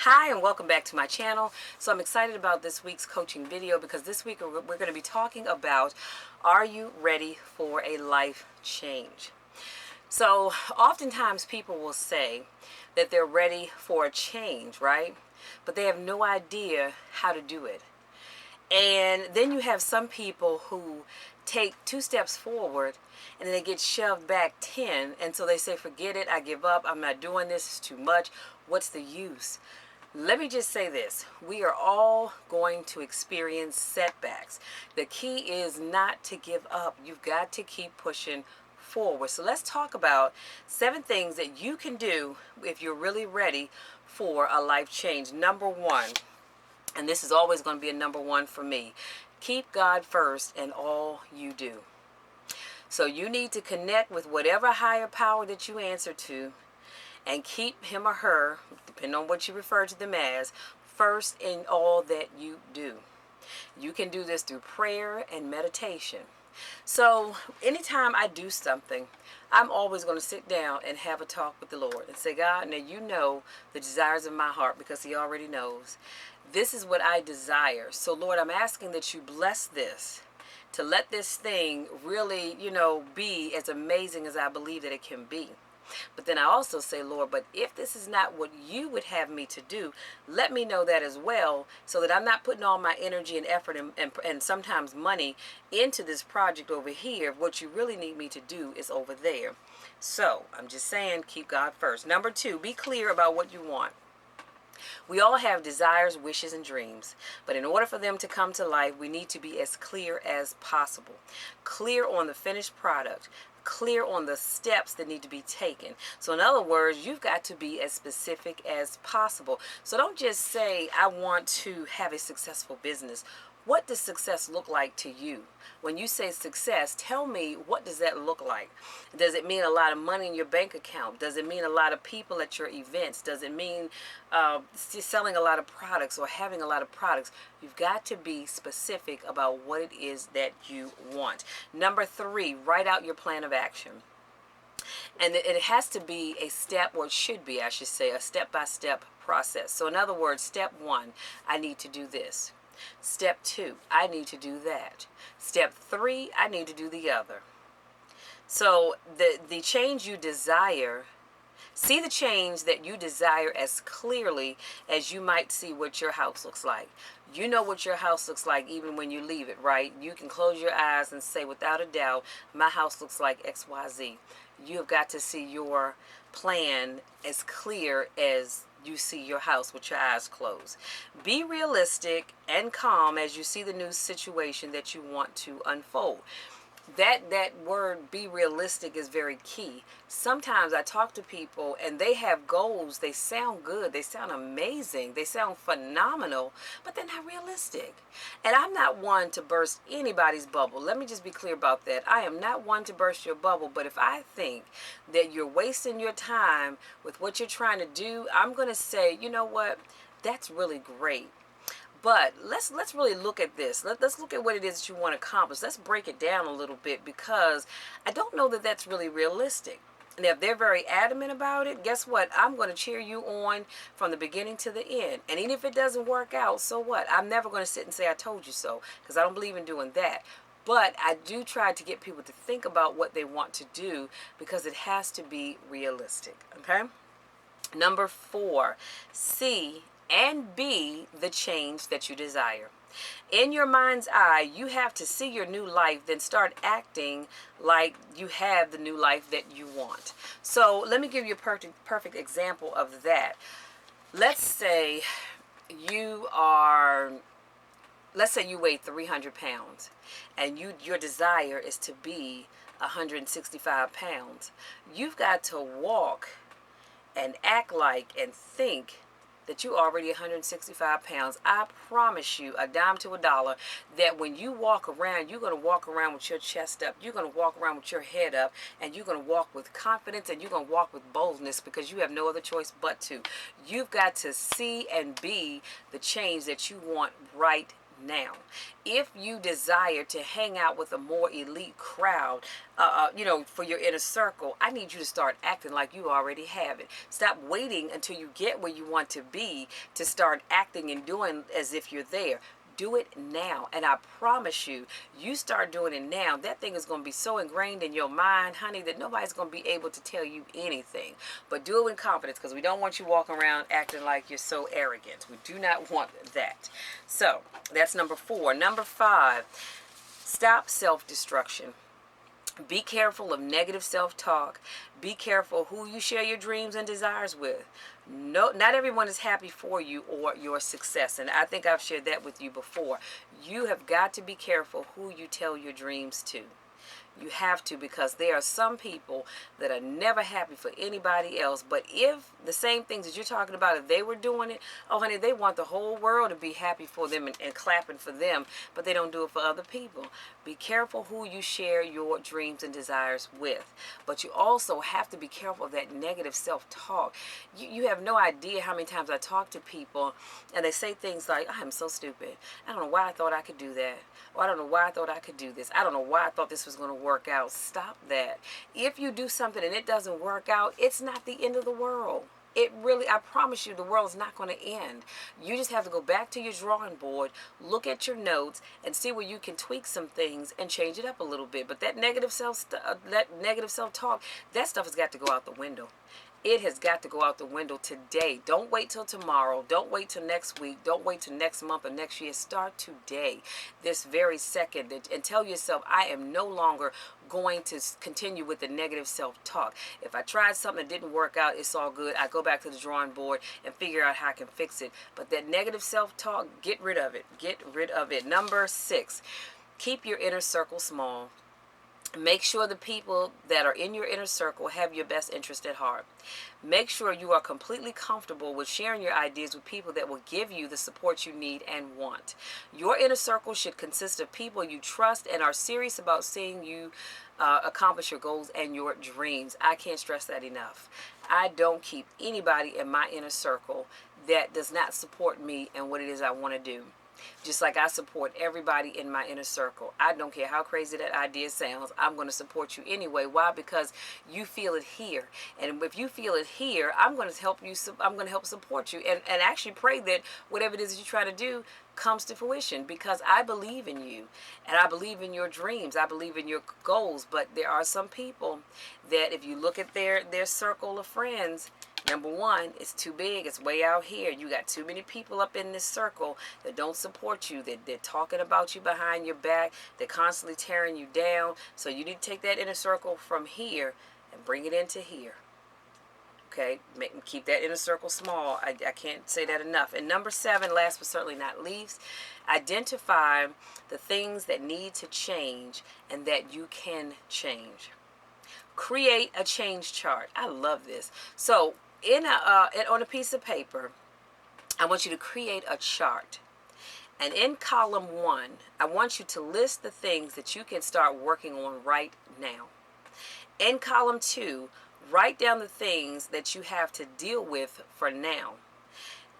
Hi and welcome back to my channel. So I'm excited about this week's coaching video because this week we're going to be talking about, are you ready for a life change? So oftentimes people will say that they're ready for a change, right? But they have no idea how to do it. And then you have some people who take 2 steps forward and then they get shoved back 10. And so they say, forget it, I give up, I'm not doing this, it's too much. What's the use? Let me just say this. We are all going to experience setbacks. The key is not to give up. You've got to keep pushing forward. So let's talk about 7 things that you can do if you're really ready for a life change. Number 1, and this is always going to be a number 1 for me, keep God first in all you do. So you need to connect with whatever higher power that you answer to and keep him or her, depending on what you refer to them as, first in all that you do. You can do this through prayer and meditation. So anytime I do something, I'm always going to sit down and have a talk with the Lord and say, God, now you know the desires of my heart because he already knows. This is what I desire. So Lord, I'm asking that you bless this, to let this thing really, be as amazing as I believe that it can be. But then I also say, Lord, but if this is not what you would have me to do, let me know that as well, so that I'm not putting all my energy and effort and sometimes money into this project over here. What you really need me to do is over there. So I'm just saying, keep God first. Number 2, be clear about what you want. We all have desires, wishes, and dreams, but in order for them to come to life, we need to be as clear as possible. Clear on the finished product, clear on the steps that need to be taken. So in other words, you've got to be as specific as possible. So don't just say, I want to have a successful business. What does success look like to you? When you say success, tell me, what does that look like? Does it mean a lot of money in your bank account? Does it mean a lot of people at your events? Does it mean selling a lot of products or having a lot of products? You've got to be specific about what it is that you want. Number 3, write out your plan of action. And it has to be a step, or it should be, I should say, a step-by-step process. So in other words, step 1, I need to do this. Step 2, I need to do that. Step 3, I need to do the other. So the change you desire, see the change that you desire as clearly as you might see what your house looks like. You know what your house looks like even when you leave it, right? You can close your eyes and say, without a doubt, my house looks like XYZ. You have got to see your plan as clear as you see your house with your eyes closed. Be realistic and calm as you see the new situation that you want to unfold. That word, be realistic, is very key. Sometimes I talk to people and they have goals. They sound good, they sound amazing, they sound phenomenal, but they're not realistic. And I'm not one to burst anybody's bubble. Let me just be clear about that. I am not one to burst your bubble, but if I think that you're wasting your time with what you're trying to do, I'm going to say, you know what, that's really great, but let's really look at this. Let's look at what it is that you want to accomplish. Let's break it down a little bit, because I don't know that that's really realistic. And if they're very adamant about it, guess what? I'm going to cheer you on from the beginning to the end. And even if it doesn't work out, so what? I'm never going to sit and say I told you so, because I don't believe in doing that. But I do try to get people to think about what they want to do, because it has to be realistic. Okay? Number 4, see and be the change that you desire. In your mind's eye, you have to see your new life, then start acting like you have the new life that you want. So let me give you a perfect example of that. Let's say you weigh 300 pounds and your desire is to be 165 pounds. You've got to walk and act like and think that you already 165 pounds. I promise you, a dime to a dollar, that when you walk around, you're going to walk around with your chest up. You're going to walk around with your head up, and you're going to walk with confidence, and you're going to walk with boldness, because you have no other choice but to. You've got to see and be the change that you want right now. If you desire to hang out with a more elite crowd, for your inner circle, I need you to start acting like you already have it. Stop waiting until you get where you want to be to start acting and doing as if you're there. Do it now. And I promise you, you start doing it now, that thing is going to be so ingrained in your mind, honey, that nobody's going to be able to tell you anything. But do it with confidence, because we don't want you walking around acting like you're so arrogant. We do not want that. So that's number 4. Number 5, stop self-destruction. Be careful of negative self-talk. Be careful who you share your dreams and desires with. No, not everyone is happy for you or your success. And I think I've shared that with you before. You have got to be careful who you tell your dreams to. You have to, because there are some people that are never happy for anybody else. But if the same things that you're talking about, if they were doing it, oh honey, they want the whole world to be happy for them and clapping for them, but they don't do it for other people. Be careful who you share your dreams and desires with. But you also have to be careful of that negative self-talk. You have no idea how many times I talk to people and they say things like, I am so stupid. I don't know why I thought I could do that. Or I don't know why I thought I could do this. I don't know why I thought this was going to work out. Stop that. If you do something and it doesn't work out, it's not the end of the world. It really, I promise you, the world is not going to end. You just have to go back to your drawing board, look at your notes, and see where you can tweak some things and change it up a little bit. But that negative self-talk, that stuff has got to go out the window. It has got to go out the window today. Don't wait till tomorrow. Don't wait till next week. Don't wait till next month or next year. Start today, this very second, and tell yourself, I am no longer going to continue with the negative self-talk. If I tried something that didn't work out, it's all good. I go back to the drawing board and figure out how I can fix it. But that negative self-talk, get rid of it. Get rid of it. Number 6, keep your inner circle small. Make sure the people that are in your inner circle have your best interest at heart. Make sure you are completely comfortable with sharing your ideas with people that will give you the support you need and want. Your inner circle should consist of people you trust and are serious about seeing you accomplish your goals and your dreams. I can't stress that enough. I don't keep anybody in my inner circle that does not support me and what it is I want to do. Just like I support everybody in my inner circle. I don't care how crazy that idea sounds. I'm going to support you anyway. Why? Because you feel it here. And if you feel it here, I'm going to help you. I'm going to help support you and actually pray that whatever it is that you're trying to do comes to fruition, because I believe in you and I believe in your dreams. I believe in your goals. But there are some people that if you look at their circle of friends, number 1, it's too big. It's way out here. You got too many people up in this circle that don't support you. They're talking about you behind your back. They're constantly tearing you down. So you need to take that inner circle from here and bring it into here. Okay, keep that inner circle small. I can't say that enough. And number 7, last but certainly not least, identify the things that need to change and that you can change. Create a change chart. I love this. So on a piece of paper, I want you to create a chart. And in column 1, I want you to list the things that you can start working on right now. In column 2, write down the things that you have to deal with for now.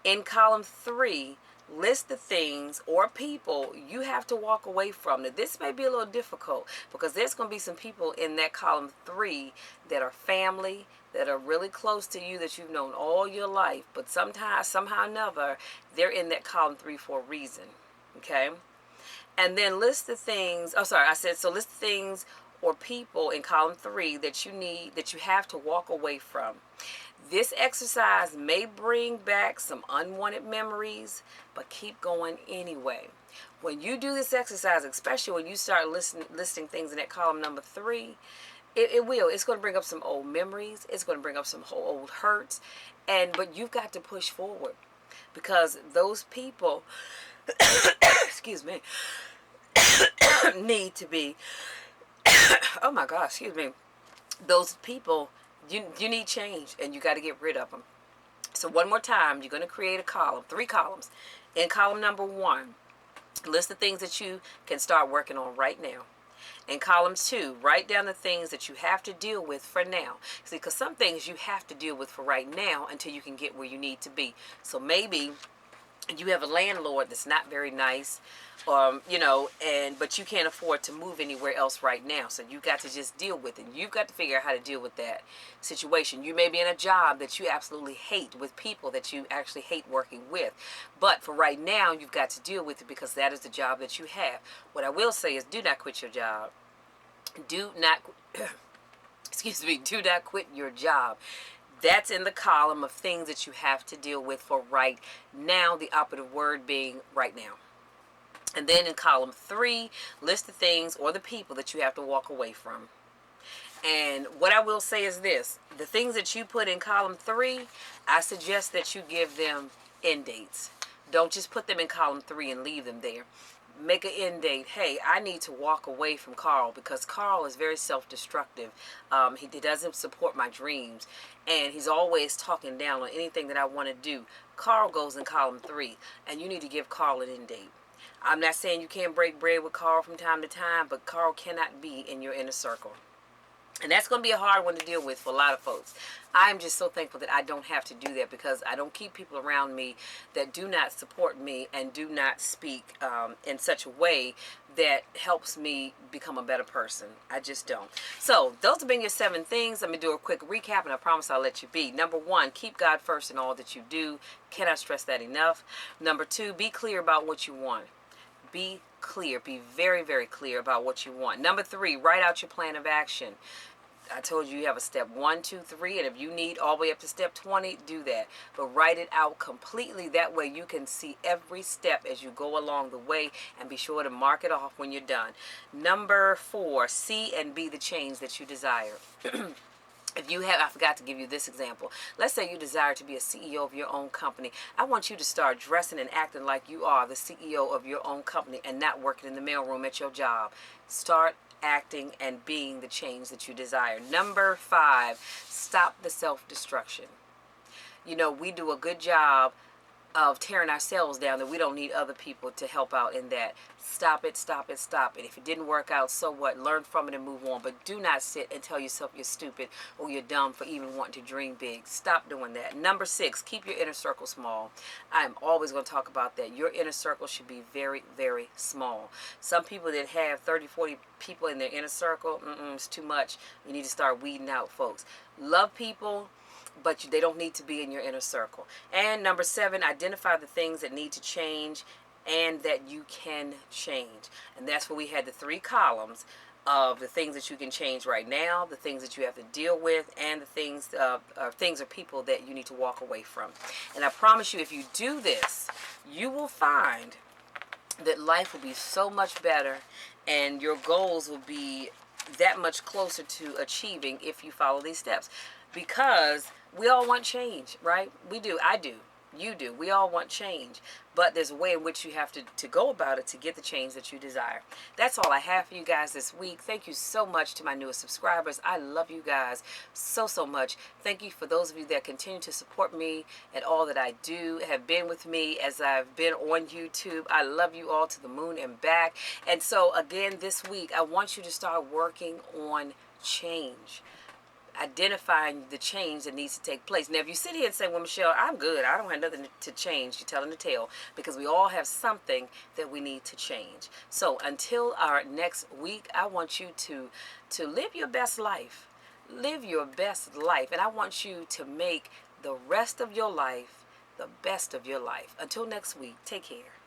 In column 3, list the things or people you have to walk away from. Now, this may be a little difficult because there's going to be some people in that column 3 that are family, that are really close to you, that you've known all your life, but somehow or another, they're in that column 3 for a reason. Okay? And then list the things, list the things or people in column 3 that you have to walk away from. This exercise may bring back some unwanted memories, but keep going anyway. When you do this exercise, especially when you start listing things in that column number 3, it's going to bring up some old memories. It's going to bring up some old hurts. But you've got to push forward, because those people, excuse me, need to be, oh my gosh, excuse me, those people, you need change, and you got to get rid of them. So one more time, you're going to create a column, 3 columns. In column number 1, list the things that you can start working on right now. In column 2, write down the things that you have to deal with for now. See, because some things you have to deal with for right now until you can get where you need to be. So maybe you have a landlord that's not very nice, but you can't afford to move anywhere else right now, so you got to just deal with it. You've got to figure out how to deal with that situation. You may be in a job that you absolutely hate, with people that you actually hate working with, but for right now you've got to deal with it because that is the job that you have. What I will say is, do not quit your job. Do not excuse me, do not quit your job. That's in the column of things that you have to deal with for right now, the operative word being right now. And then in column 3, list the things or the people that you have to walk away from. And what I will say is this: the things that you put in column 3, I suggest that you give them end dates. Don't just put them in column 3 and leave them there. Make an end date. Hey, I need to walk away from Carl because Carl is very self-destructive. He doesn't support my dreams, and he's always talking down on anything that I want to do. Carl goes in column 3, and you need to give Carl an end date. I'm not saying you can't break bread with Carl from time to time, but Carl cannot be in your inner circle. And that's going to be a hard one to deal with for a lot of folks. I'm just so thankful that I don't have to do that, because I don't keep people around me that do not support me and do not speak in such a way that helps me become a better person. I just don't. So those have been your 7 things. Let me do a quick recap, and I promise I'll let you be. Number 1, keep God first in all that you do. Cannot stress that enough. Number 2, be clear about what you want. Be clear. Be very, very clear about what you want. Number 3, write out your plan of action. I told you have a step 1, 2, 3, and if you need all the way up to step 20, do that. But write it out completely. That way you can see every step as you go along the way, and be sure to mark it off when you're done. Number 4, see and be the change that you desire. I forgot to give you this example. Let's say you desire to be a CEO of your own company. I want you to start dressing and acting like you are the CEO of your own company and not working in the mailroom at your job. Start acting and being the change that you desire. Number 5, stop the self-destruction. We do a good job of tearing ourselves down, that we don't need other people to help out in that. Stop it, stop it, stop it. If it didn't work out, so what? Learn from it and move on. But do not sit and tell yourself you're stupid or you're dumb for even wanting to dream big. Stop doing that. Number 6, keep your inner circle small. I'm always going to talk about that. Your inner circle should be very, very small. Some people that have 30, 40 people in their inner circle, it's too much. You need to start weeding out, folks. Love people, but they don't need to be in your inner circle. And number 7, identify the things that need to change and that you can change. And that's where we had the 3 columns of the things that you can change right now, the things that you have to deal with, and the things or people that you need to walk away from. And I promise you, if you do this, you will find that life will be so much better, and your goals will be that much closer to achieving if you follow these steps. Because we all want change, right? We do. I do. You do. We all want change. But there's a way in which you have to go about it to get the change that you desire. That's all I have for you guys this week. Thank you so much to my newest subscribers. I love you guys so, so much. Thank you for those of you that continue to support me and all that I do, have been with me as I've been on YouTube. I love you all to the moon and back. And so, again, this week, I want you to start working on change. Identifying the change that needs to take place. Now, if you sit here and say, well, Michelle, I'm good, I don't have nothing to change, you're telling the tale, because we all have something that we need to change. So until our next week, I want you to live your best life. Live your best life. And I want you to make the rest of your life the best of your life. Until next week, take care.